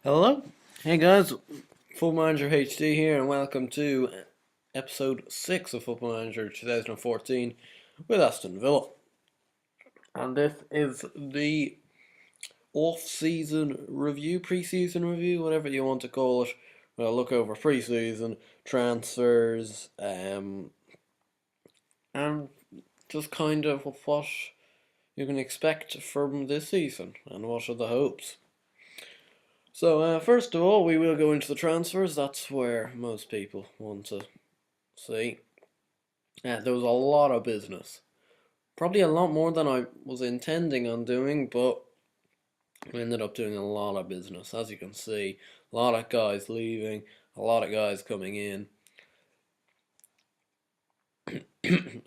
Hello, hey guys, Football Manager HD here, and welcome to episode 6 of Football Manager 2014 with Aston Villa. And this is the off-season review, pre-season review, whatever you want to call it. We'll look over pre-season transfers, and just kind of what you can expect from this season and what are the hopes. So, first of all, we will go into the transfers. That's where most people want to see. There was a lot of business. Probably a lot more than I was intending on doing, but we ended up doing a lot of business. As you can see, a lot of guys leaving, a lot of guys coming in.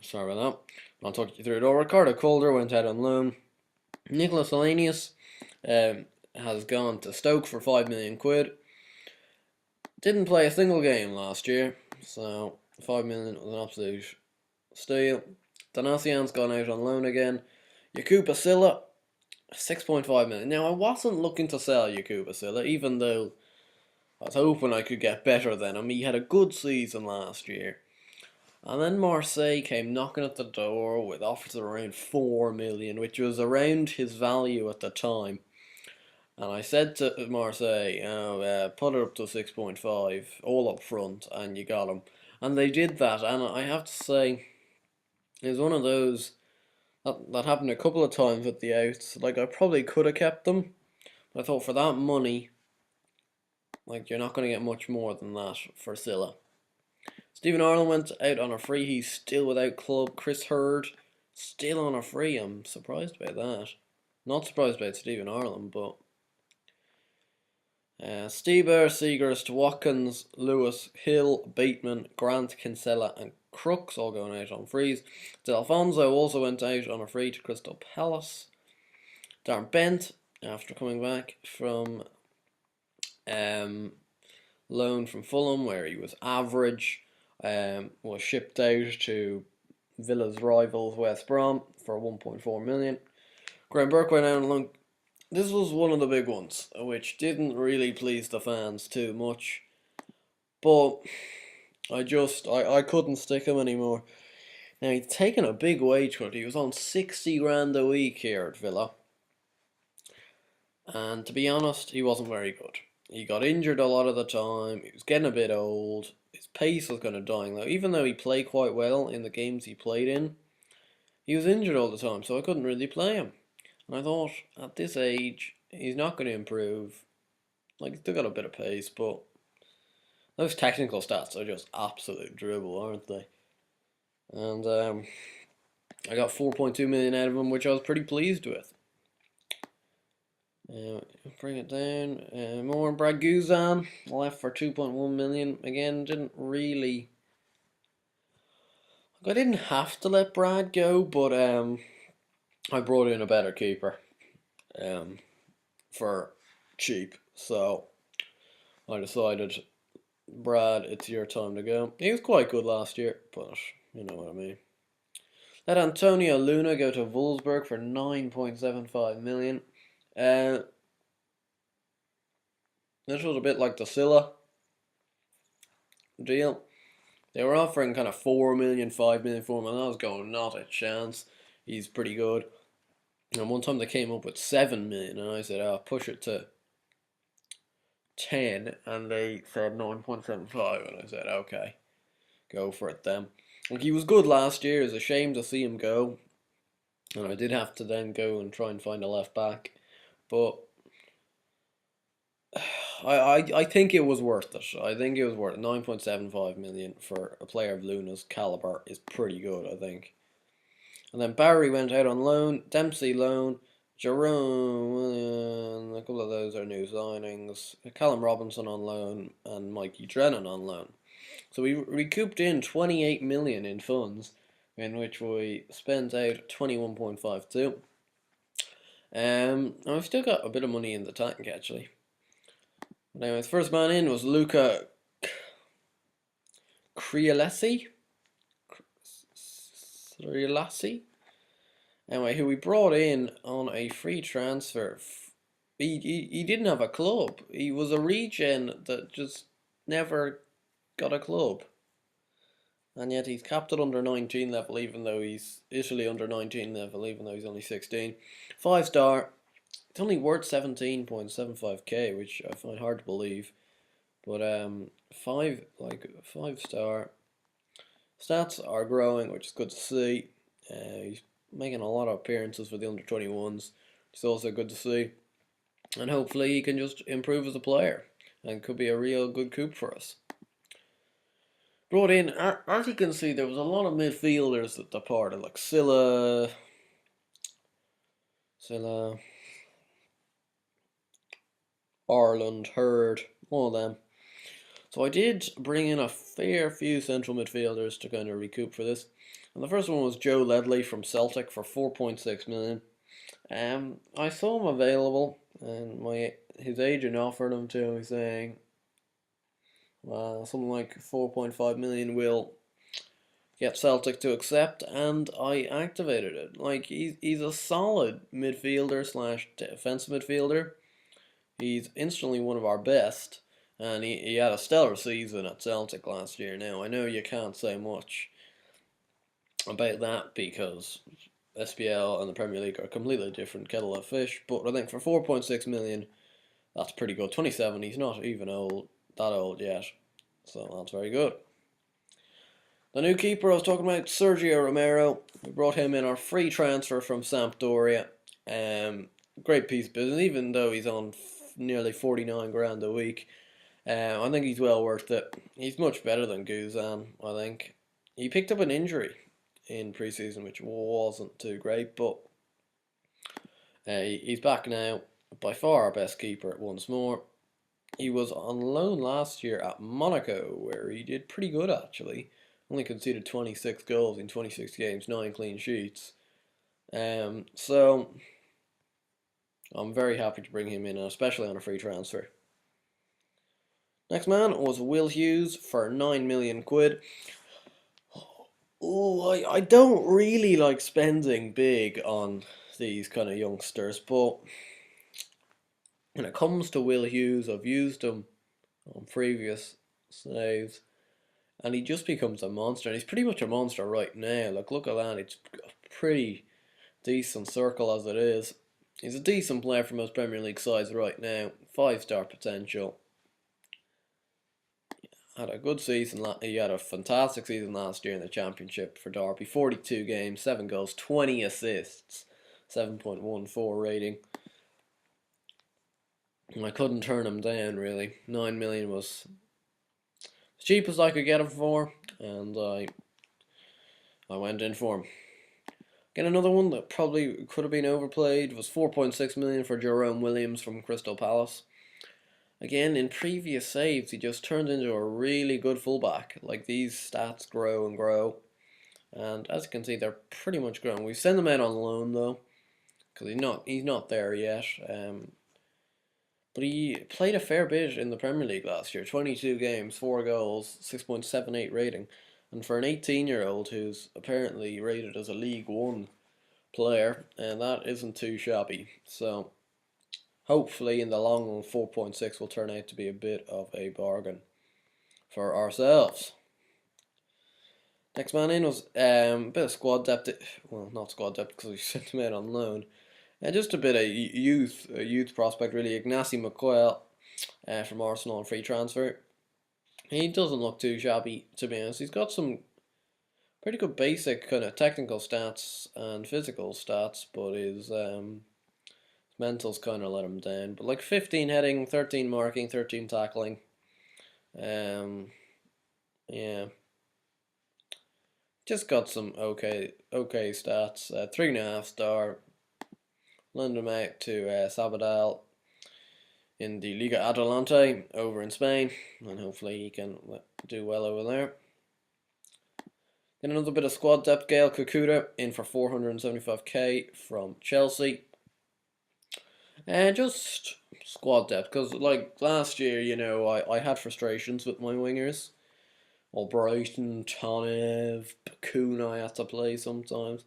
Sorry about that. I'll talk you through it all. Ricardo Calder went out on loan. Nicholas Alanius has gone to Stoke for 5 million quid. Didn't play a single game last year, so 5 million was an absolute steal. Donasian's gone out on loan again. Yakuba Silla, 6.5 million. Now, I wasn't looking to sell Yakuba Silla, even though I was hoping I could get better than him. He had a good season last year. And then Marseille came knocking at the door with offers of around 4 million, which was around his value at the time. And I said to Marseille, put it up to 6.5, all up front, and you got him. And they did that, and I have to say, it was one of those that happened a couple of times with the outs. Like, I probably could have kept them, but I thought for that money, like, you're not going to get much more than that for Silla. Stephen Ireland went out on a free. He's still without club. Chris Hurd, still on a free. I'm surprised by that. Not surprised by Stephen Ireland, but Steber, Seagrist, Watkins, Lewis, Hill, Bateman, Grant, Kinsella, and Crooks all going out on frees. Delfonso also went out on a free to Crystal Palace. Darren Bent, after coming back from loan from Fulham, where he was average, was shipped out to Villa's rivals West Brom for 1.4 million. Graham Burke went out on loan. This was one of the big ones, which didn't really please the fans too much. But I couldn't stick him anymore. Now, he'd taken a big wage cut. He was on 60 grand a week here at Villa. And to be honest, he wasn't very good. He got injured a lot of the time. He was getting a bit old. His pace was kind of dying though. Even though he played quite well in the games he played in, he was injured all the time, so I couldn't really play him. And I thought, at this age, he's not going to improve. Like, he's still got a bit of pace, but those technical stats are just absolute dribble, aren't they? And I got 4.2 million out of him, which I was pretty pleased with. Bring it down. More Brad Guzan left for 2.1 million. Again, didn't really. I didn't have to let Brad go, but I brought in a better keeper for cheap. So I decided, Brad, it's your time to go. He was quite good last year, but you know what I mean. Let Antonio Luna go to Wolfsburg for 9.75 million. This was a bit like the Silla deal. They were offering kind of 4 million, 5 million for him, and I was going, not a chance. He's pretty good. And one time they came up with 7 million, and I said, I'll push it to 10, and they said 9.75, and I said, okay, go for it then. Like, he was good last year. It's a shame to see him go, and I did have to then go and try and find a left back, but I think it was worth it. I think it was worth it. 9.75 million for a player of Luna's caliber is pretty good, I think. And then Barry went out on loan, Dempsey loan, Jerome, a couple of those are new signings, Callum Robinson on loan, and Mikey Drennan on loan. So we recouped in 28 million in funds, in which we spent out 21.52. And we've still got a bit of money in the tank actually. But anyways, first man in was Luca Criolesi. Anyway, who we brought in on a free transfer. he didn't have a club. He was a regen that just never got a club. And yet he's capped at under 19 level, even though he's Italy under 19 level, even though he's only 16. 5 star. It's only worth 17.75k, which I find hard to believe. But 5 star stats are growing, which is good to see. He's making a lot of appearances for the under 21s. It's also good to see. And hopefully he can just improve as a player and could be a real good coup for us. Brought in, as you can see, there was a lot of midfielders that departed, like Silla, Ireland, Hurd, all of them. So I did bring in a fair few central midfielders to kind of recoup for this. And the first one was Joe Ledley from Celtic for 4.6 million. I saw him available, and his agent offered him to me, saying, something like 4.5 million will get Celtic to accept, and I activated it. Like, he's a solid midfielder slash defensive midfielder. He's instantly one of our best, and he had a stellar season at Celtic last year. Now, I know you can't say much about that because SPL and the Premier League are a completely different kettle of fish, but I think for 4.6 million, that's pretty good. 27, he's not even that old yet, so that's very good. The new keeper I was talking about, Sergio Romero. We brought him in our free transfer from Sampdoria. Great piece of business, even though he's on nearly 49 grand a week. I think he's well worth it. He's much better than Guzan, I think. He picked up an injury in pre-season, which wasn't too great, but he's back now. By far our best keeper once more. He was on loan last year at Monaco, where he did pretty good actually. Only conceded 26 goals in 26 games, 9 clean sheets. So I'm very happy to bring him in, especially on a free transfer. Next man was Will Hughes for 9 million quid. Oh, I don't really like spending big on these kind of youngsters, but when it comes to Will Hughes, I've used him on previous saves, and he just becomes a monster. And he's pretty much a monster right now. Like, look at that. It's a pretty decent circle as it is. He's a decent player for most Premier League sides right now. 5-star potential. Had a good season. He had a fantastic season last year in the Championship for Derby. 42 games, 7 goals, 20 assists. 7.14 rating. I couldn't turn him down, really. 9 million was as cheap as I could get him for, and I went in for him. Again, another one that probably could have been overplayed was 4.6 million for Jerome Williams from Crystal Palace. Again, in previous saves, he just turned into a really good fullback. Like, these stats grow and grow, and as you can see, they're pretty much growing. We send him out on loan though, because he's not there yet. But he played a fair bit in the Premier League last year. 22 games, 4 goals, 6.78 rating. And for an 18-year-old who's apparently rated as a League One player, and that isn't too shabby. So hopefully in the long run, 4.6 will turn out to be a bit of a bargain for ourselves. Next man in was a bit of squad depth. Well, not squad depth because we sent him out on loan. Just a bit of youth prospect really. Ignacy McQuail from Arsenal on free transfer. He doesn't look too shabby, to be honest. He's got some pretty good basic kind of technical stats and physical stats, but his mental's kind of let him down. But like 15 heading, 13 marking, 13 tackling. Yeah. Just got some okay stats. 3.5-star. Lend him out to Sabadell in the Liga Adelante over in Spain, and hopefully he can do well over there. Then another bit of squad depth, Gael Kakuta in for 475k from Chelsea. And just squad depth, because like last year, you know, I had frustrations with my wingers. Albrighton, Tonev, Bakuna I had to play sometimes.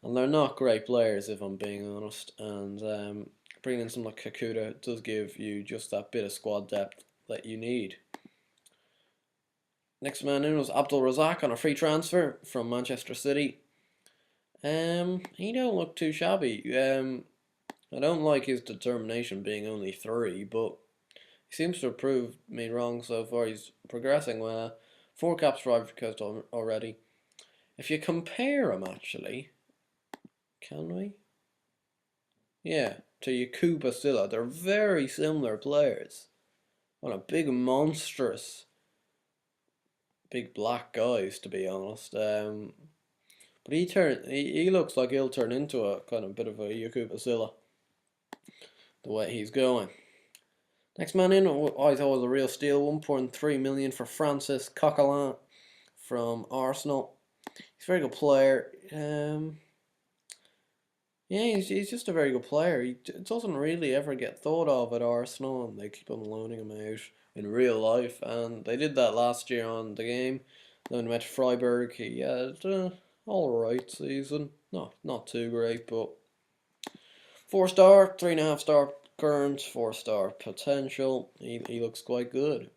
And they're not great players, if I'm being honest. And bringing in someone like Kakuta does give you just that bit of squad depth that you need. Next man in was Abdul Razak on a free transfer from Manchester City. He don't look too shabby. I don't like his determination being only 3, but he seems to have proved me wrong so far. He's progressing well. 4 caps for Ivory Coast already. If you compare him, actually, can we? Yeah, to Yakuba Silla. They're very similar players. On a big, monstrous, big black guys, to be honest. But he looks like he'll turn into a kind of bit of a Yakuba Silla, the way he's going. Next man in, I thought was a real steal. 1.3 million for Francis Coquelin from Arsenal. He's a very good player. Yeah, he's just a very good player. He doesn't really ever get thought of at Arsenal, and they keep on loaning him out in real life. And they did that last year on the game. Then he met Freiburg. He had alright season. No, not too great, but 4-star, 3.5-star current, 4-star potential. He looks quite good.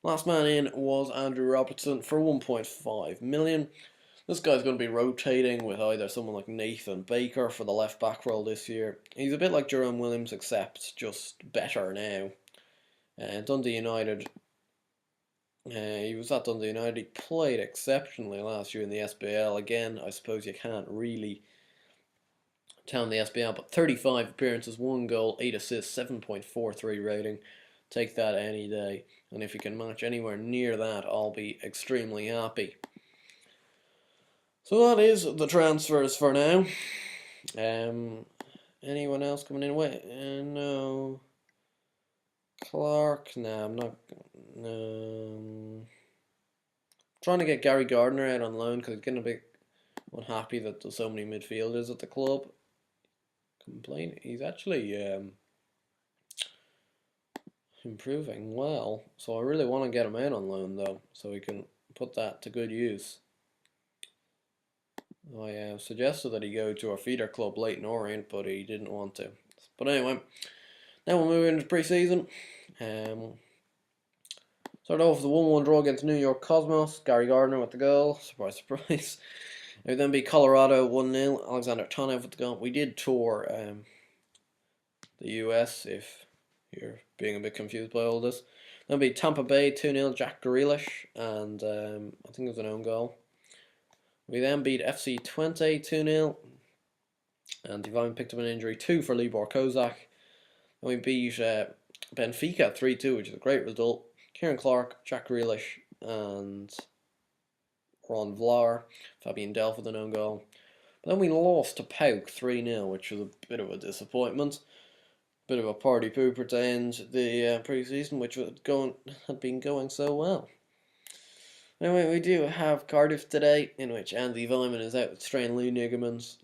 Last man in was Andrew Robertson for 1.5 million. This guy's going to be rotating with either someone like Nathan Baker for the left back role this year. He's a bit like Jerome Williams, except just better now. Dundee United. He was at Dundee United. He played exceptionally last year in the SBL. Again, I suppose you can't really tell him the SBL, but 35 appearances, 1 goal, 8 assists, 7.43 rating. Take that any day. And if you can match anywhere near that, I'll be extremely happy. So that is the transfers for now. Anyone else coming in? Wait, no. Clark? Nah, I'm not. Trying to get Gary Gardner out on loan because he's getting a bit unhappy that there's so many midfielders at the club. Complaining. He's actually improving well. So I really want to get him out on loan though, so we can put that to good use. I suggested that he go to a feeder club, Leyton Orient, but he didn't want to. But anyway, now we'll move into pre-season. Start off with the 1-1 draw against New York Cosmos. Gary Gardner with the goal. Surprise, surprise. It would then be Colorado 1-0. Alexander Tonev with the goal. We did tour the US, if you're being a bit confused by all this. Then be Tampa Bay 2-0. Jack Grealish, and I think it was an own goal. We then beat FC Twente 2-0, and Divine picked up an injury 2 for Libor Kozak. And we beat Benfica 3-2, which is a great result. Kieran Clark, Jack Grealish, and Ron Vlaar. Fabian Delph with an own goal. But then we lost to Pauk 3-0, which was a bit of a disappointment. Bit of a party pooper to end the pre-season, which had been going so well. Anyway, we do have Cardiff today, in which Andy Vyman is out with strained ligaments,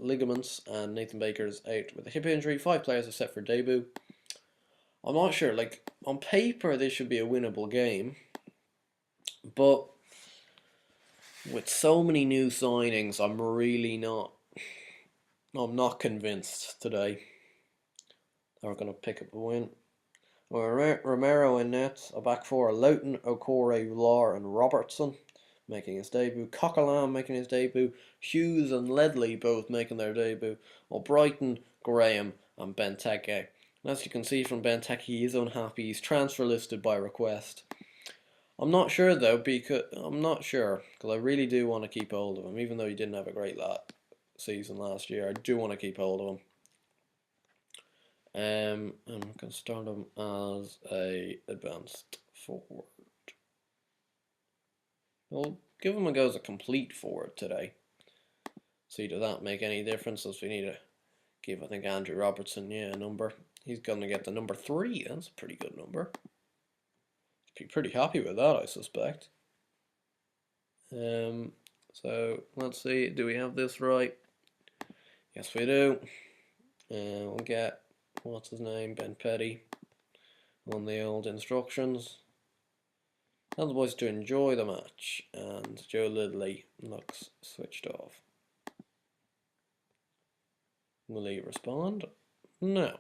and Nathan Baker is out with a hip injury. 5 players are set for debut. I'm not sure, like, on paper this should be a winnable game, but with so many new signings, I'm not convinced today that we're going to pick up a win. Romero in net, a back four, Loughton, Okore, Lar and Robertson making his debut. Coquelin making his debut. Hughes and Ledley both making their debut. Brighton, Graham and Benteke. And as you can see from Benteke, he is unhappy. He's transfer listed by request. I'm not sure though, because I really do want to keep hold of him, even though he didn't have a great season last year. I do want to keep hold of him. And we can start him as a advanced forward. We'll give him a go as a complete forward today. See, does that make any difference? As we need to give, I think, Andrew Robertson, a number. He's going to get the number 3. That's a pretty good number. Be pretty happy with that, I suspect. So let's see. Do we have this right? Yes, we do. We'll get, what's his name, Ben Petty on the old instructions. Tell the boys to enjoy the match, and Joe Lidley looks switched off. Will he respond? No,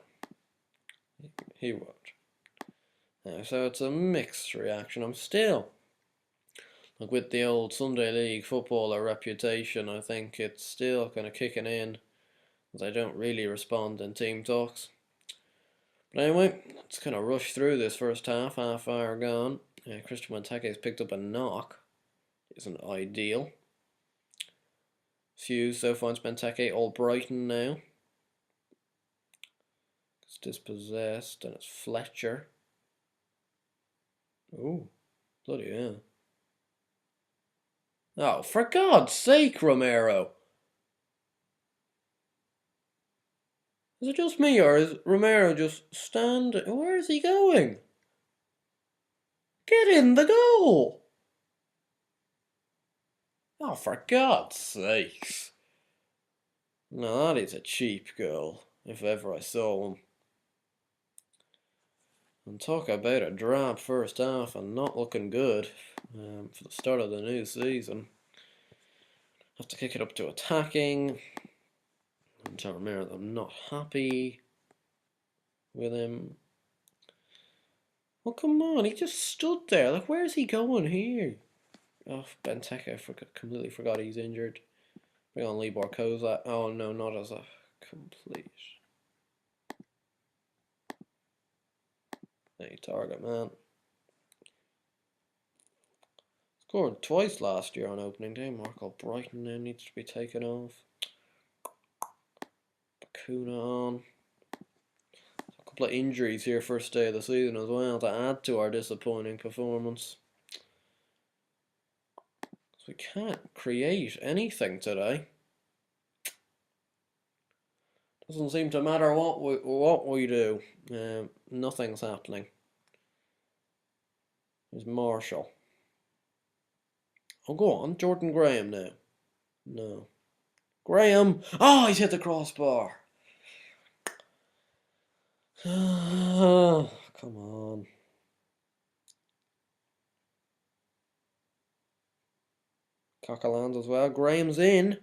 he won't. So it's a mixed reaction. I'm still, like with the old Sunday League footballer reputation, I think it's still kind of kicking in, as I don't really respond in team talks. But anyway, let's kind of rush through this first half hour gone. Christian Benteke's picked up a knock. Isn't ideal. Hughes so finds Benteke all Brighton now. It's dispossessed and it's Fletcher. Oh, bloody hell. Oh, for God's sake, Romero. Is it just me or is Romero just standing? Where is he going? Get in the goal! Oh, for God's sakes. No, that is a cheap goal, if ever I saw one. And talk about a drab first half and not looking good for the start of the new season. Have to kick it up to attacking. And tell Romero that I'm not happy with him. Well, come on, he just stood there. Like, where's he going here? Oh, Benteke, completely forgot he's injured. Bring on Lee Barcosa. Oh, no, not as a complete. Hey, target man. Scored twice last year on opening day. Marco Brighton now needs to be taken off. Bakuna on. A couple of injuries here first day of the season as well to add to our disappointing performance. We can't create anything today. Doesn't seem to matter what we do. Nothing's happening. There's Marshall. Oh, go on, Jordan Graham now. No. Graham! Oh, he's hit the crossbar. Come on. Coquelin as well. Graham's in.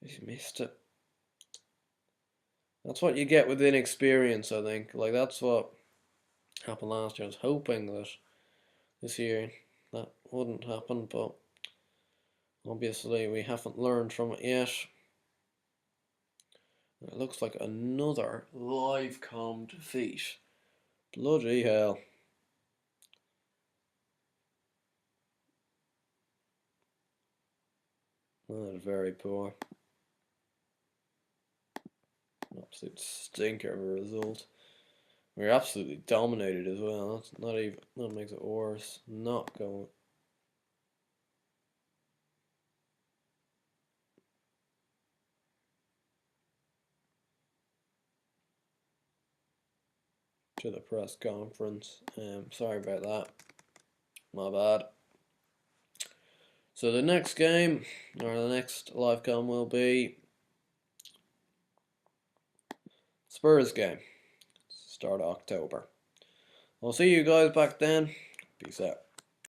He missed it. That's what you get with inexperience, I think. Like, that's what happened last year. I was hoping that this year that wouldn't happen, but obviously we haven't learned from it yet. It looks like another live com defeat. Bloody hell. That is very poor. Absolute stinker of a result. We're absolutely dominated as well. That's not even, that makes it worse. Not going. To the press conference. Sorry about that. My bad. So the next game, or the next live com will be Spurs game. Start of October. I'll see you guys back then. Peace out.